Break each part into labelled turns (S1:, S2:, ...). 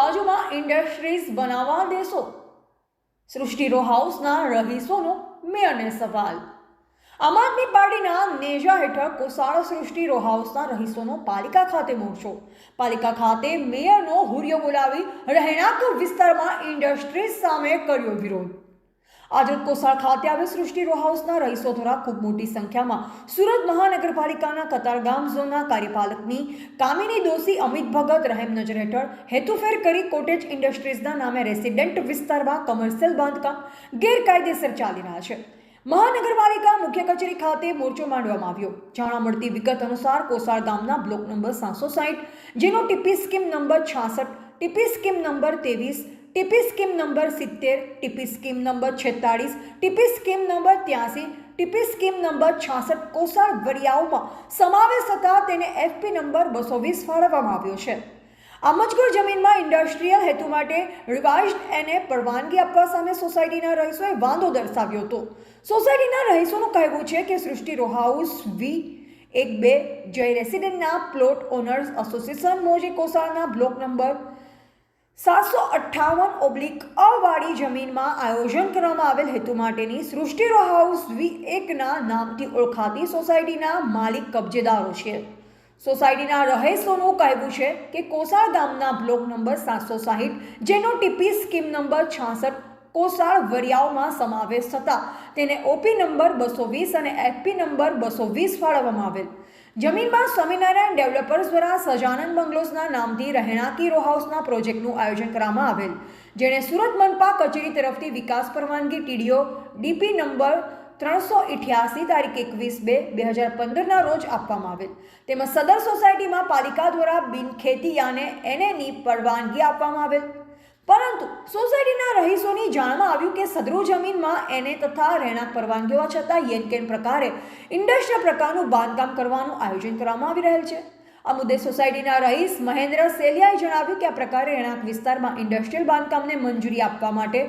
S1: બાજુમાં ઇન્ડસ્ટ્રીઝ બનાવવા દેશો? સૃષ્ટિ રો હાઉસના રહીશોનો મેયરને સવાલ. આમ આદમી પાર્ટીના નેજા હેઠળ કોસાળ સૃષ્ટિ રો હાઉસના રહીશોનો પાલિકા ખાતે મોરચો. પાલિકા ખાતે મેયરનો હુરિયો બોલાવી રહેણાંક વિસ્તારમાં ઇન્ડસ્ટ્રીઝ સામે કર્યો વિરોધ. આજે કોસાળ ખાતે આવેલ સૃષ્ટિ રો હાઉસના રહીશો દ્વારા ખૂબ મોટી સંખ્યામાં સુરત મહાનગરપાલિકાના કતારગામ ઝોનના કાર્યપાલકની કામિની દોશી અમિત ભગત રહેમ નજર હેઠળ હેતુફેર કરી કોટેજ ઇન્ડસ્ટ્રીઝના નામે રેસિડેન્ટ વિસ્તારમાં કમર્શિયલ બાંધકામ ગેરકાયદેસર ચાલી રહ્યા છે. મહાનગરપાલિકા મુખ્ય કચેરી ખાતે મોરચો માંડવામાં આવ્યો. જાણવા મળતી વિગત અનુસાર કોસાળ ગામના બ્લોક નંબર 760 જેનો TP scheme number 66, TP scheme number 23, TP scheme number 70, TP scheme number 46, TP scheme number 83, TP scheme number 66 કોસાળ વરિયાઓમાં સમાવેશ થતા તેને એફપી નંબર 220 ફાળવવામાં આવ્યો છે. આ મજકૂર જમીનમાં ઇન્ડસ્ટ્રીયલ હેતુ માટે રિવાઇઝ્ડ એને પરવાનગી આપવા સામે સોસાયટીના રહીશોએ વાંધો દર્શાવ્યો હતો. સોસાયટીના રહીશોનું કહેવું છે કે સૃષ્ટિ રો હાઉસ V12 જય રેસિડેન્ટના પ્લોટ ઓનર્સ એસોસિએશન મોજી કોસાળના બ્લોક નંબર 758/અ વાળી જમીનમાં આયોજન કરવામાં આવેલ હેતુ માટેની સૃષ્ટિ રો હાઉસ V1ના નામથી ઓળખાતી સોસાયટીના માલિક કબજેદારો છે. સોસાયટીના રહીશોનું કહેવું છે કે કોસાળ ગામના બ્લોક નંબર 760 જેનો ટીપી સ્કીમ નંબર 66 કોસાળ વરિયાઓમાં સમાવેશ થતા તેને ઓપી નંબર 220 અને એફપી નંબર 220 ફાળવવામાં આવેલ. જમીનમાં સ્વામિનારાયણ ડેવલપર્સ દ્વારા સજાનંદ બંગલોઝના નામથી રહેણાંકી રો હાઉસના પ્રોજેક્ટનું આયોજન કરવામાં આવેલ, જેણે સુરત મનપા કચેરી તરફથી વિકાસ પરવાનગી ટીડીઓ ડીપી નંબર 388 તારીખ 21/2/2015ના રોજ આપવામાં આવેલ. તેમજ સદર સોસાયટીમાં પાલિકા દ્વારા બિનખેતીયાને એનેની પરવાનગી આપવામાં આવેલ, પરંતુ સોસાયટીના રહીશોની જાણમાં આવ્યું કે સદરૂ જમીનમાં એને તથા રહેણાંક પરવાનગી હોવા છતાં યેનકેન પ્રકારે ઇન્ડસ્ટ્રીયલ પ્રકારનું બાંધકામ કરવાનું આયોજન કરવામાં આવી રહેલ છે. આ મુદ્દે સોસાયટીના રહીશ મહેન્દ્ર સેલિયાએ જણાવ્યું કે આ પ્રકારે રહેણાંક વિસ્તારમાં ઇન્ડસ્ટ્રીયલ બાંધકામને મંજૂરી આપવા માટે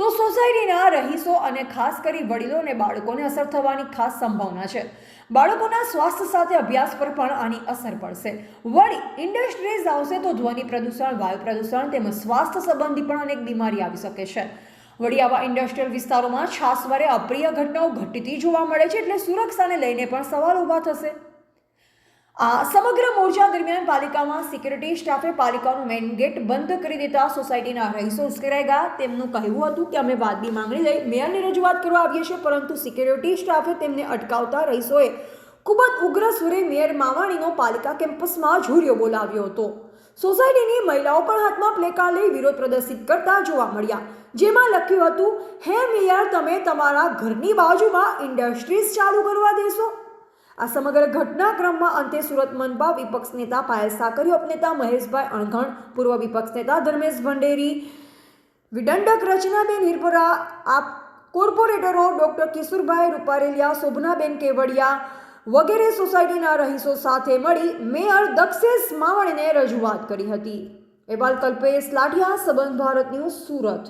S1: તો સોસાયટીના રહીશો અને ખાસ કરી વડીલો અને બાળકોને અસર થવાની ખાસ સંભાવના છે. બાળકોના સ્વાસ્થ્ય સાથે અભ્યાસ પર પણ આની અસર પડશે. વળી ઇન્ડસ્ટ્રીઝ આવશે તો ધ્વનિ પ્રદૂષણ, વાયુ પ્રદૂષણ તેમજ સ્વાસ્થ્ય સંબંધી પણ અનેક બીમારી આવી શકે છે. વળી આવા ઇન્ડસ્ટ્રીયલ વિસ્તારોમાં છાસવારે અપ્રિય ઘટનાઓ ઘટતી જોવા મળે છે, એટલે સુરક્ષાને લઈને પણ સવાલ ઊભા થશે. આ સમગ્ર મોરચા દરમિયાન પાલિકામાં સિક્યુરિટી સ્ટાફે પાલિકાનું મેઇન ગેટ બંધ કરી દેતા સોસાયટીના રહીશો ઉશ્કેરાઈ ગયા. તેમનું કહેવું હતું કે અમે વાદની માંગણી લઈ મેયરની રજૂઆત કરવા આવીએ છીએ, પરંતુ સિક્યુરિટી સ્ટાફે તેમને અટકાવતા રહીશોએ ખૂબ જ ઉગ્ર સુરે મેયર માવાણીનો પાલિકા કેમ્પસમાં ઝૂરિયો બોલાવ્યો હતો. સોસાયટીની મહિલાઓ પણ હાથમાં પ્લેકાર્ડ લઈ વિરોધ પ્રદર્શિત કરતા જોવા મળ્યા, જેમાં લખ્યું હતું, હે મેયર, તમે તમારા ઘરની બાજુમાં ઇન્ડસ્ટ્રીઝ ચાલુ કરવા દેશો? આ સમગ્ર ઘટનાક્રમમાં અંતે સુરત મનપા વિપક્ષ નેતા પાયલ સાકરિયો, ઉપનેતા મહેશભાઈ અણઘણ, પૂર્વ વિપક્ષ નેતા ધર્મેશ ભંડેરી, વિડંડક રચનાબેન હિરપરા, આપ કોર્પોરેટરો ડોક્ટર કિશોરભાઈ રૂપારેલિયા, શોભનાબેન કેવડિયા વગેરે સોસાયટીના રહીશો સાથે મળી મેયર દક્ષેશ માવણીને રજૂઆત કરી હતી. અહેવાલ કલ્પેશ લાઠિયા, સંબંધ ભારત ન્યૂઝ, સુરત.